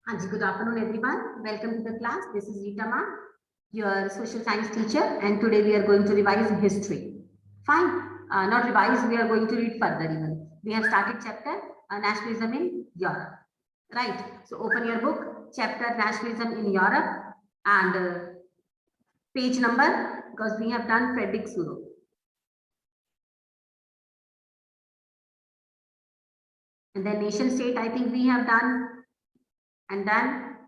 Anji, good afternoon, everyone. Welcome to the class. This is Rita Ma, your social science teacher, and today we are going to revise history. Fine, not revise, we are going to read further even. We have started chapter Nationalism in Europe. Right, so open your book, chapter Nationalism in Europe, and page number, because we have done Frederick Suro. And then nation state, I think we have done. And then,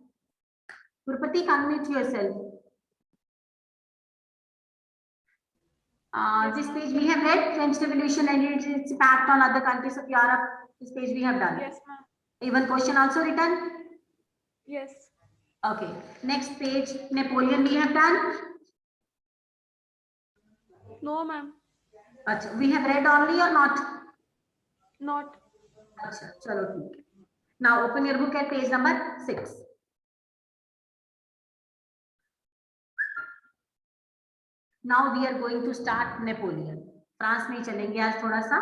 Gurupati, unmute yourself. This page we have read, French Revolution and its impact on other countries of Europe. This page we have done. Yes, ma'am. Even question also written? Yes. Okay. Next page, Napoleon we have done? No, ma'am. Achha, we have read only or not? Not. Achha, chalo, theek. Now open your book at page number 6. Now we are going to start Napoleon. France नहीं चलेंगे आज थोड़ा सा,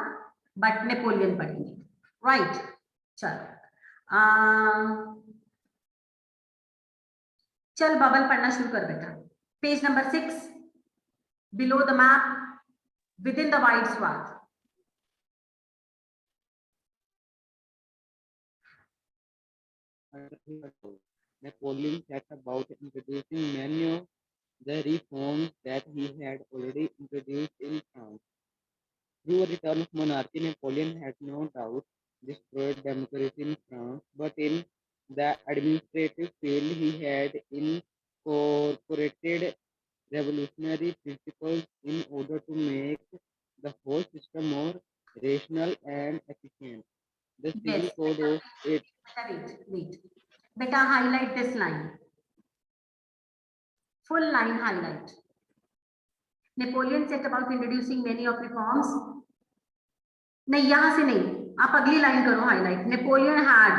but Napoleon पढ़ेंगे. Right? चलो. चल bubble पढ़ना शुरू कर बेटा. Page number 6. Below the map, within the wide swath. Napoleon set about introducing many of the reforms that he had already introduced in France. Through a return of monarchy, Napoleon had no doubt destroyed democracy in France, but in the administrative field he had incorporated revolutionary principles in order to make the whole system more rational and efficient. The civil Yes. code of it. Wait. Beta, highlight this line. Full line highlight. Napoleon set about introducing many of reforms. नहीं यहां से नहीं, आप अगली line करो highlight. Napoleon had,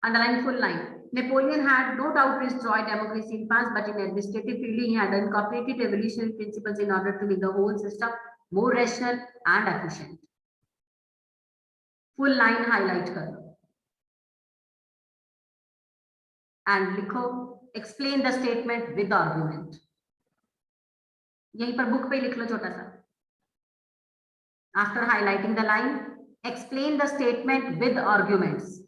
underline full line. Napoleon had no doubt destroyed democracy in France, but in administrative field he had incorporated revolutionary principles in order to make the whole system more rational and efficient. Full line highlight करो. And लिखो, explain the statement with argument. यहीं पर book पे लिख लो छोटा सा. After highlighting the line, explain the statement with arguments.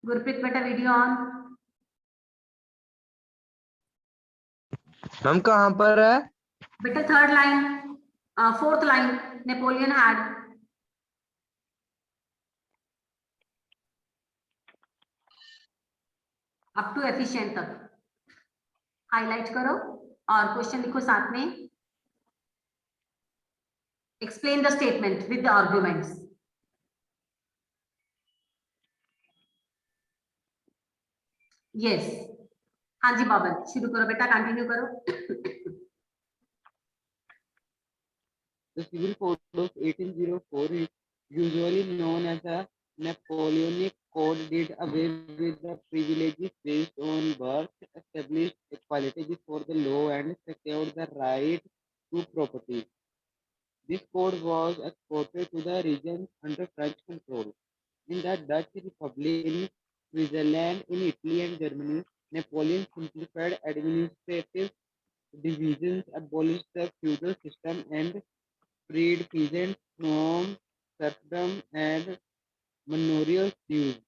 Gurpreet beta, video on. हम कहाँ पर है? Beta third line, fourth line. Napoleon had. Up to efficient तक. Highlight करो और क्वेश्चन लिखो साथ में. Explain the statement with the arguments. Yes. हाँ जी बाबल, शुरू करो बेटा, कंटिन्यू करो. The Civil Code of 1804 is usually known as the Napoleonic Code, did away with the privileges based on birth, established equality before the law, and secured the right to property. This code was exported to the regions under French control. In the Dutch Republic, in Switzerland, in Italy and Germany, Napoleon simplified administrative divisions, abolished the feudal system, and freed peasants from serfdom and manorial dues.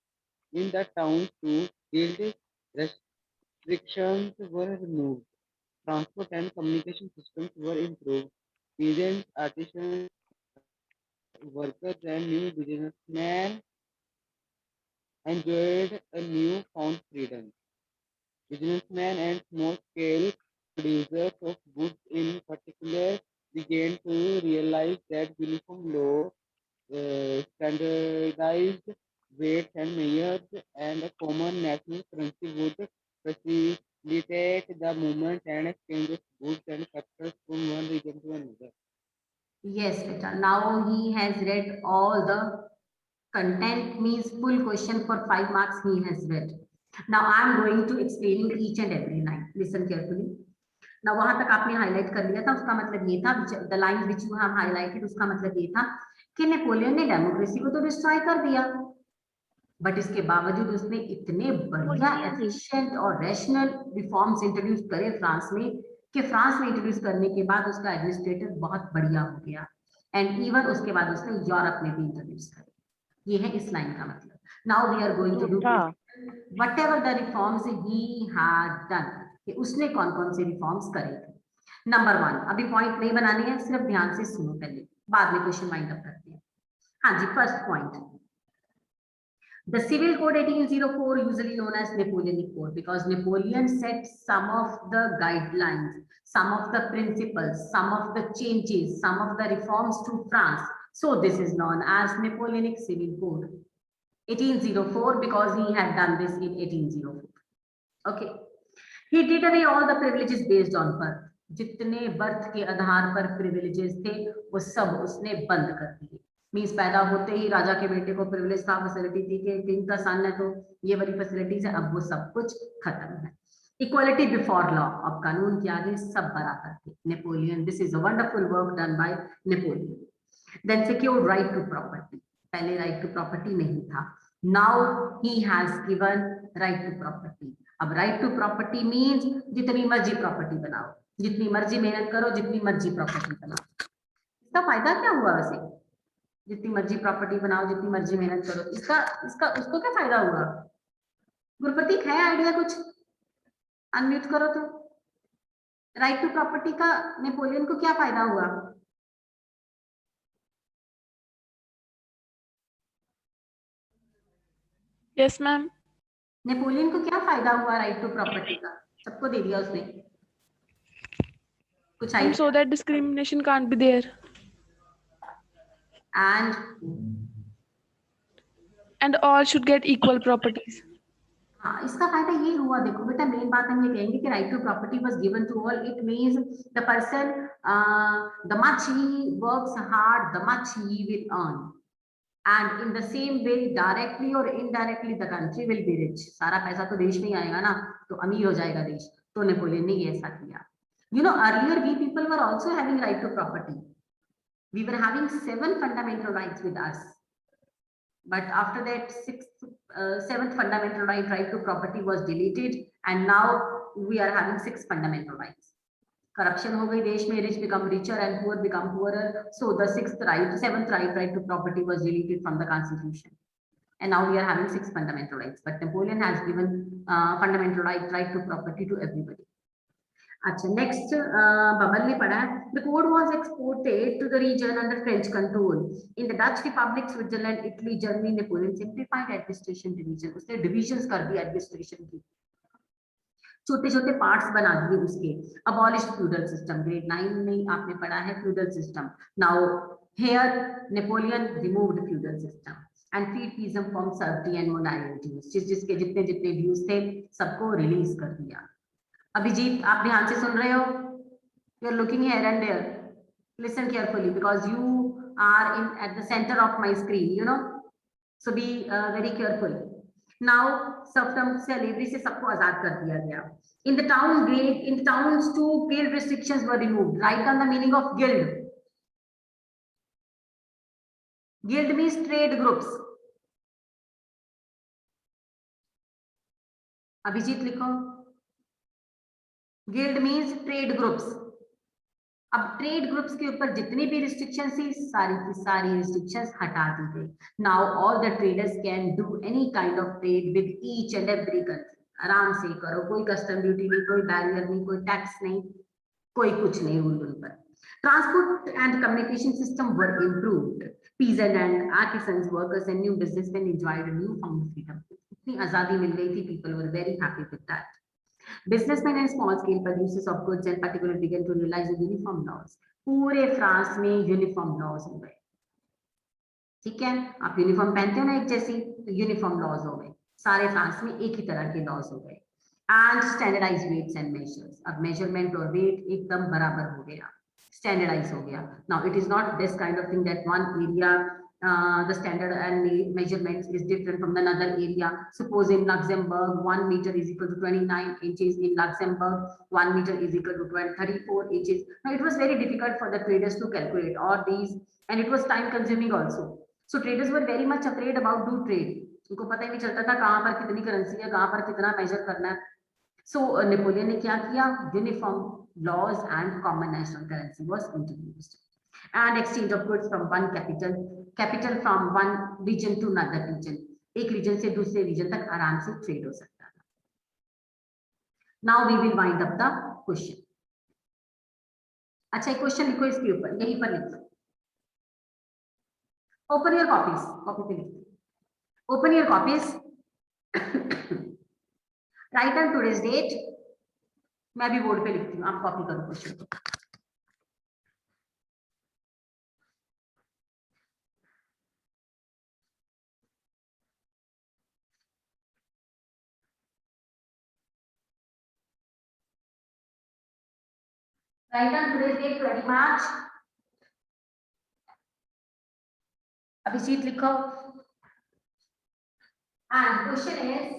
In the towns too, guild restrictions were removed. Transport and communication systems were improved. Peasants, artisans, workers, and new businessmen enjoyed a newfound freedom. Businessmen and small-scale producers of goods in particular began to realize that uniform law, standardized weights and measures, and a common national currency would facilitate the movement and exchange of goods and capital from one region to another. Yes, beta. Now he has read all the content, means full question for 5 marks he has read. Now I am going to explaining each and every line. Listen carefully. Now वहां तक आपने highlight कर लिया था, उसका मतलब ये था, the line which you have highlighted, उसका मतलब ये था कि नेपोलियन ने डेमोक्रेसी को तो डिस्ट्रॉय कर दिया. बट इसके बावजूद उसने इतने बढ़िया एफिशिएंट और रैशनल रिफॉर्म्स इंट्रोड्यूस करे फ्रांस में कि फ्रांस में इंट्रोड्यूस करने के बाद उसका एडमिनिस्ट्रेटिव बहुत बढ़िया हो गया एंड इवन उसके बाद उसने यूरोप में भी इंट्रोड्यूस करे। ये है इस लाइन का मतलब। Now we are going to do whatever the reforms he had done, कि उसने कौन कौन से रिफॉर्म्स करे थे। नंबर 1, अभी पॉइंट नहीं बनाने हैं, सिर्फ ध्यान से सुनो पहले, बाद में क्वेश्चन वाइंड अप करते हैं। हाँ जी, first point, the civil code 1804, usually known as Napoleonic code, because Napoleon set some of the guidelines, some of the principles, some of the changes, some of the reforms to France. So this is known as Napoleonic civil code 1804, because he had done this in 1804. Okay, he did away all the privileges based on birth. जितने birth के आधार पर privileges थे वो सब उसने बंद कर दिए। मीन्स पैदा होते ही राजा के बेटे को प्रिविलेज था, फैसिलिटी थी कि किंग का सन है तो ये वाली फैसिलिटीज है, अब वो सब कुछ खत्म है। इक्वालिटी बिफोर लॉ, अब कानून के आगे सब बराबर थे। Napoleon, this is a wonderful work done by Napoleon. Then secured right to property, पहले राइट टू प्रॉपर्टी नहीं था, now he has given right to property. अब राइट टू प्रॉपर्टी मीन्स जितनी मर्जी प्रॉपर्टी बनाओ, जितनी मर्जी मेहनत करो, जितनी मर्जी प्रॉपर्टी बनाओ। इसका फायदा क्या हुआ वैसे? जितनी मर्जी प्रॉपर्टी बनाओ, जितनी मर्जी मेहनत करो, इसका इसका उसको क्या फायदा हुआ? गुरप्रतीक है आइडिया कुछ? अनम्यूट करो तो। राइट टू प्रॉपर्टी का नेपोलियन को क्या फायदा हुआ? Yes, ma'am. नेपोलियन को क्या फायदा हुआ राइट टू प्रॉपर्टी का? सबको दे दिया उसने कुछ And so that discrimination can't be there. And all should get equal properties. हाँ, इसका फायदा ये हुआ, देखो बेटा मेन बात हम ये कहेंगे कि right to property was given to all. It means the person, the much he works hard, the much he will earn, and in the same way directly और indirectly the country will be rich. सारा पैसा तो देश में ही आएगा ना, तो अमीर हो जाएगा देश। तो नेपोलियन ने ये ऐसा किया। You know, earlier we people were also having right to property. We were having 7 fundamental rights with us. But after that, 7th fundamental right, right to property, was deleted, and now we are having 6 fundamental rights. Corruption हो गई देश में, rich become richer and poor become poorer. So the 7th right, right to property, was deleted from the constitution. And now we are having 6 fundamental rights. But Napoleon has given fundamental right, right to property to everybody. अच्छा, next bubble ने पढ़ा है, the code was exported to the region under French control in the Dutch Republic, Switzerland, Italy, Germany. Napoleon simplified administration division, उसने divisions कर दी administration की, छोटे छोटे पार्ट्स बना दिए उसके। अबॉलिश्ड फ्यूडल सिस्टम, ग्रेड 9 में आपने पढ़ा है feudal system. Now here Napoleon removed feudal system and freed peasants from servitude and monalities. जिसके जितने जितने व्यूज थे सबको रिलीज कर दिया। अभिजीत, आप ध्यान से सुन रहे हो? You are looking here and there, listen carefully because you are in at the centre of my screen, you know, so be very careful. Now serfdom, slavery से सबको आजाद कर दिया गया। In the town grade, in towns to guild restrictions were removed. Right on the meaning of guild. Guild means trade groups. Abhijeet लिखो, guild means trade groups. अब trade groups के ऊपर जितनी भी रिस्ट्रिक्शंस थी, सारी की सारी रिस्ट्रिक्शंस हटा दी गई। Now all the traders can do any kind of trade with each and every country. आराम से करो, कोई कस्टम ड्यूटी नहीं, कोई बैरियर नहीं, कोई टैक्स नहीं, कोई कुछ नहीं रूल उन पर। Transport and communication system were improved. Peasant and artisans, workers and new businessman enjoyed new found freedom. इतनी आजादी मिल गई थी, people were very happy with that. Businessmen and small-scale producers of goods and particularly began to realize the uniform laws. पूरे France में uniform laws हो गए। ठीक है, आप यूनिफॉर्म पहनते हो ना एक जैसी, तो यूनिफॉर्म लॉज हो गए सारे फ्रांस में, एक ही तरह के लॉज हो गए। And standardise weights and measures, अब मेजरमेंट और वेट एकदम बराबर हो गया, स्टैंडर्डाइज हो गया। Now it is not this kind of thing that one area the standard and measurements is different from another area. Suppose in Luxembourg 1 meter is equal to 29 inches. In Luxembourg 1 meter is equal to 34 inches. Now it was very difficult for the traders to calculate all these, and it was time consuming also. So traders were very much afraid about do trade. उनको पता ही नहीं चलता था कहाँ पर कितनी currency है, कहाँ पर कितना मेजर करना है। सो नेपोलियन ने क्या किया, uniform laws and common national currency was introduced and exchange of goods from one capital from one region to another region, एक रीजन से दूसरे रीजन तक आराम से ट्रेड हो सकता था। Now we will wind up the question. अच्छा, एक क्वेश्चन लिखो इसके ऊपर, यहीं पर लिखो, ओपन योर कॉपीज, कॉपी पे लिखो, open your copies, write on today's date, मैं भी बोर्ड पे लिखती हूँ, आप कॉपी करो क्वेश्चन को। Write on today's date 20 March. Abhijit लिखो, and question is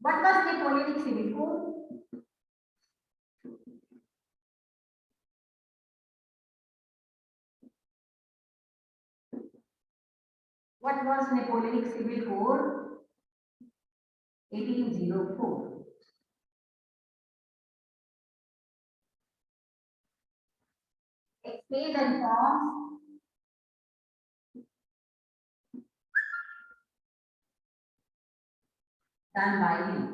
what was Napoleonic civil code? What was Napoleonic Civil Code 1804? Explain and forms done by him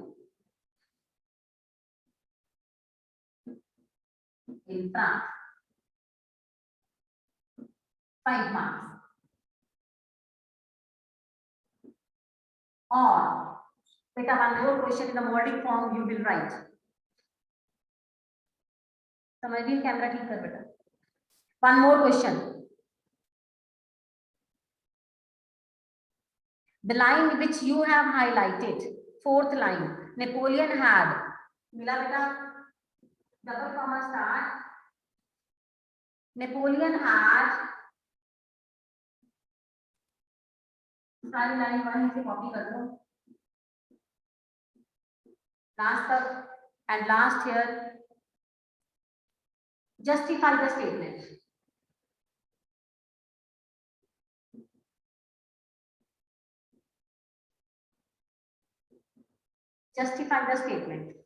in France. 5 marks. Or, beta, one more question in the modic form you will write. समझिए, camera ठीक कर बेटा। One more question. The line which you have highlighted, fourth line, Napoleon had, मिला बेटा, double comma start, Napoleon had, सारी line वहीं से copy कर लो, लास्ट तक, and last here, justify the statement. Justify the statement.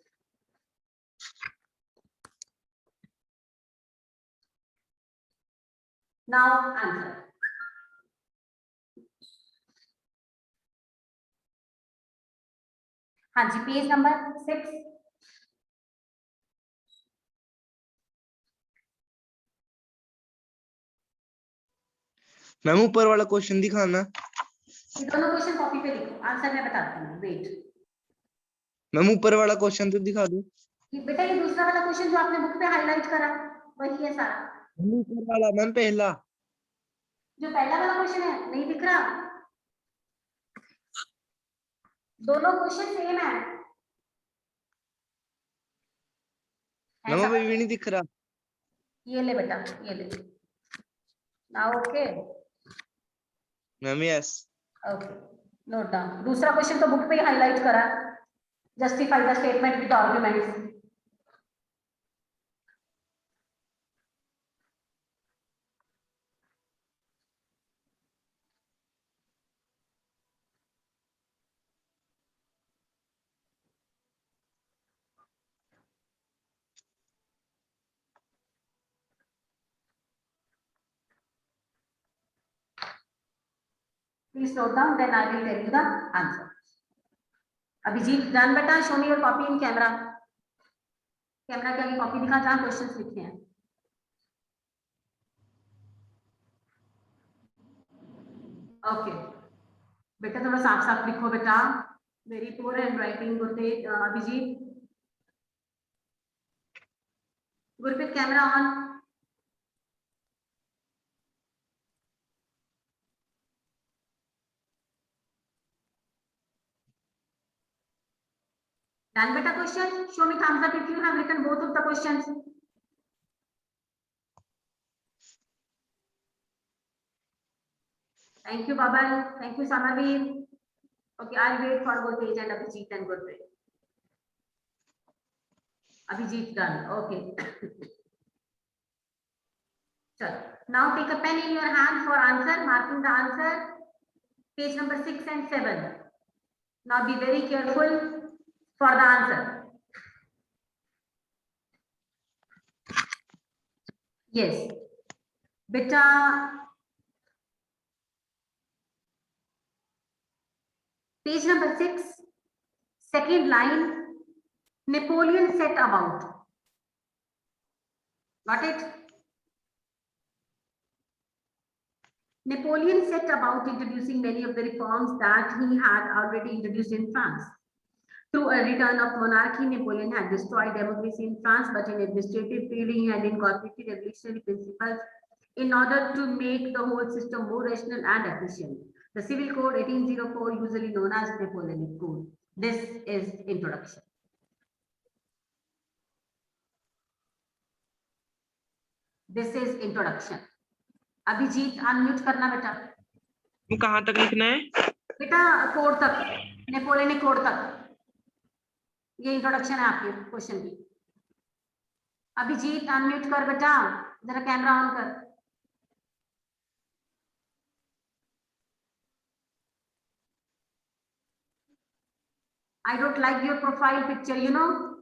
Now answer. हाँ जी, page number 6। Ma'am ऊपर वाला क्वेश्चन दिखाना। ये दोनों क्वेश्चन कॉपी पे लिखो, आंसर मैं बताती हूँ, वेट। मैम ऊपर वाला क्वेश्चन तो दिखा दो। ये बेटा, ये दूसरा वाला क्वेश्चन जो आपने बुक पे हाईलाइट करा वही है सारा। ऊपर वाला मैम, पहला जो पहला वाला क्वेश्चन है नहीं दिख रहा, दोनों क्वेश्चन सेम है। मैम अभी भी नहीं दिख रहा। ये ले बेटा, ये ले। Now okay, ma'am yes. Okay, note down. दूसरा क्वेश्चन तो बुक पे ही हाईलाइट करा, justify the statement with arguments. Please note down, then I will tell you the answer. Abhijit, done beta, show me your copy in camera. Camera के आगे copy दिखा जहाँ questions लिखे हैं। ओके बेटा, थोड़ा साफ साफ लिखो बेटा, very poor handwriting Gurpreet. Abhijit, Gurpreet camera on. Done beta question? Show me thumbs up if you have written both of the questions. Thank you, Babal. Thank you, Samaveer. Okay, I'll wait for Gurpej and Abhijit and Gurprej. Abhijit done. Okay. Chalo. Now take a pen in your hand for answer, marking the answer, page number 6 and 7. Now be very careful for the answer. Yes. Beta, page number 6, second line, Napoleon set about. Got it? Napoleon set about introducing many of the reforms that he had already introduced in France. Through a return of monarchy, Napoleon had destroyed democracy in France, but in administrative field, he had incorporated revolutionary principles in order to make the whole system more rational and efficient. The Civil Code 1804, usually known as Napoleonic Code. This is introduction. This is introduction. Abhijit unmute करना बेटा. वो कहाँ तक लिखना है? बेटा code तक, Napoleonic code तक. ये इंट्रोडक्शन है आपके क्वेश्चन की. अभिजीत अनम्यूट कर बेटा, जरा कैमरा ऑन कर. I don't like your profile picture, you know.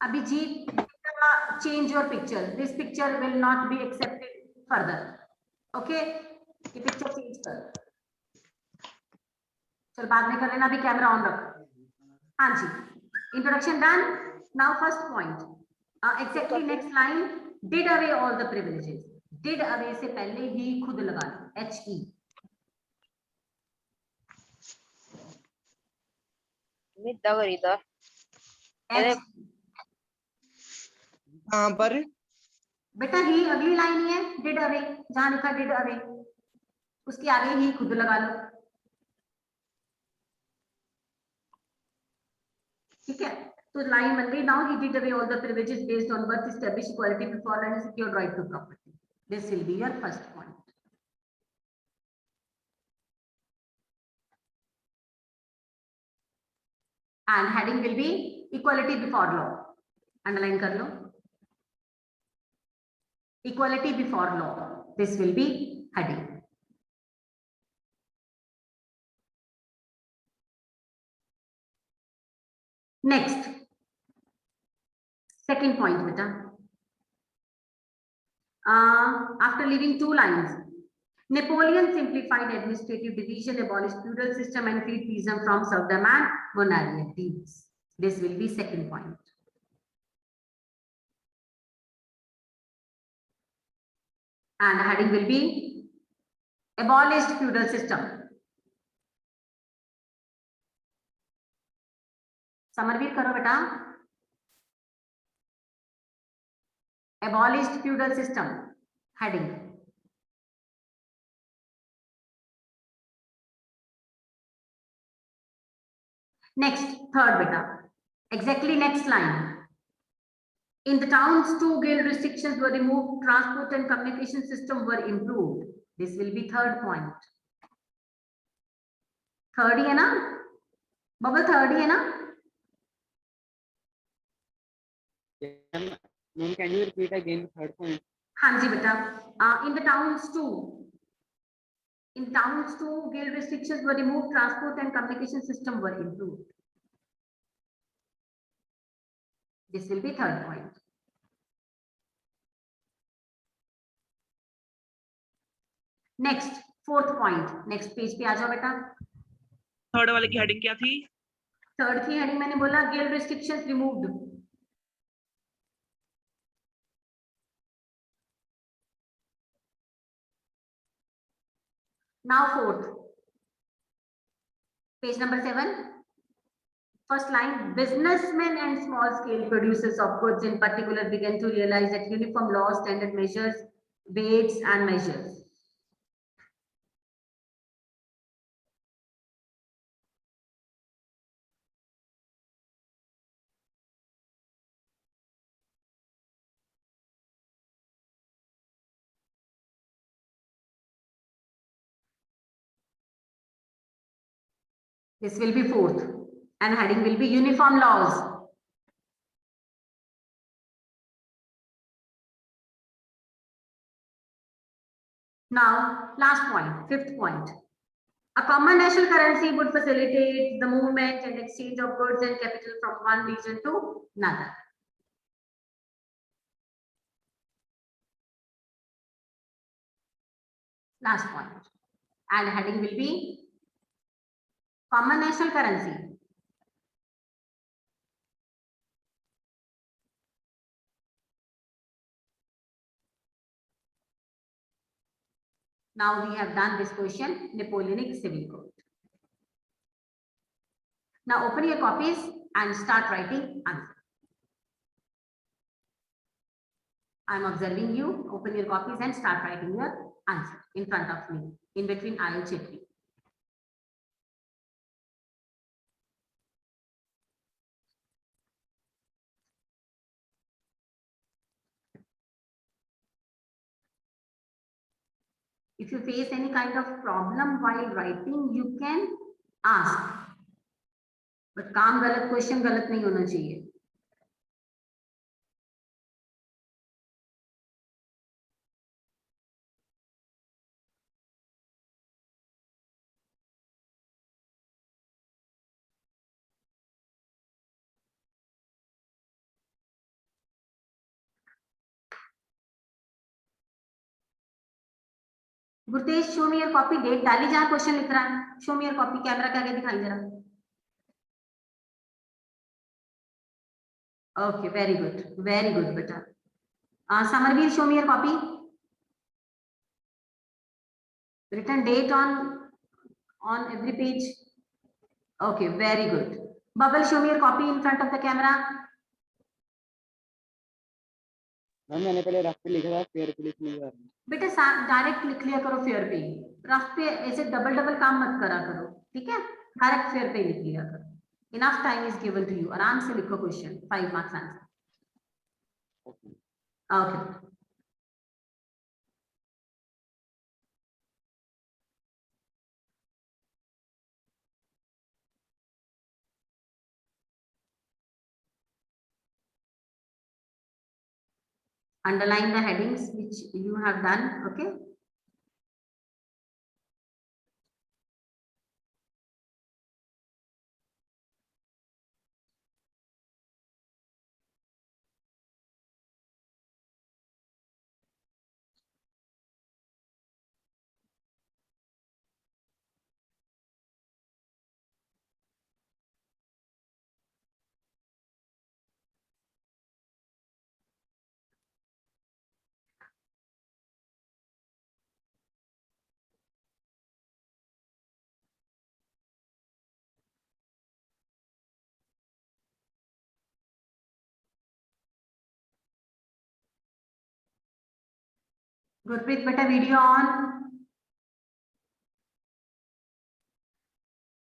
Abhijit, change your picture. This picture will not be accepted further. Okay? ये picture change कर. चल बाद में कर लेना, अभी कैमरा ऑन रख. हाँ जी. Introduction done. Now first point. Exactly next line. Did away all the privileges. Did away से पहले ही खुद लगा लो. HE. कहाँ पर? बेटा ही अगली लाइन ही है. डिड अवे, जहां लिखा डिड अवे उसके आगे ही खुद लगा लो. ठीक है, तो लाइन बन गई. Now he did away all the privileges based on birth, establish equality before law and secure right to property. This will be your first point. And heading will be equality before law. Underline कर लो. Equality before law. This will be heading. Next, second point, beta. After leaving two lines, Napoleon simplified administrative division, abolished feudal system, and freed peasants from serfdom and manorial deeds. This will be second point. And heading will be abolished feudal system. Samarveer करो बेटा. Abolished feudal system. Heading. Next, third beta. Exactly next line. In the towns, two guild restrictions were removed, transport and communication system were improved. This will be third point. Third ही है ना? Bubble third ही है ना? Ma'am, can you repeat again the third point? हाँ जी बेटा. In the towns too, guild restrictions were removed, transport and communication system were improved. This will be third point. Next, fourth point. Next page पे आ जाओ बेटा. Third वाले की heading क्या थी? Third की हेडिंग मैंने बोला guild restrictions removed. Now fourth. Page number 7. First line, businessmen and small scale producers of goods in particular began to realize that uniform laws, standard measures, weights and measures. This will be fourth, and heading will be uniform laws. Now, last point, fifth point. A common national currency would facilitate the movement and exchange of goods and capital from one region to another. Last point. And heading will be common national currency. Now we have done this question, Napoleonic Civil Code. Now open your copies and start writing answer. I'm observing you. Open your copies and start writing your answer in front of me, in between I and Chetri. If you face any kind of problem while writing, you can ask. But काम गलत question गलत नहीं होना चाहिए. Gurtej, show me your copy. Date डाली जहां question लिख रहा है. Show me your copy. Camera के आगे दिखाई जरा. Okay, very good, beta. Samarveer, show me your copy. Written date on every page. Okay, very good. Bubble, show me your copy in front of the camera. मैंने पहले rough पे लिखा था, fair पे लिख लिया. बेटा डायरेक्ट लिख लिया करो फेयर पे. रफ पे ऐसे डबल काम मत करा करो, ठीक है? डायरेक्ट फेयर पे लिख लिया करो. Enough time is given to you. आराम से लिखो question. 5 marks answer. Okay. Underline the headings which you have done. Okay. Gurpreet बेटा वीडियो ऑन.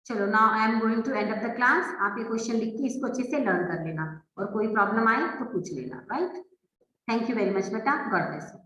चलो now I am going to end of the class. आप ये क्वेश्चन लिख के इसको अच्छे से लर्न कर लेना और कोई प्रॉब्लम आए तो पूछ लेना. Right. Thank you very much बेटा. God bless you.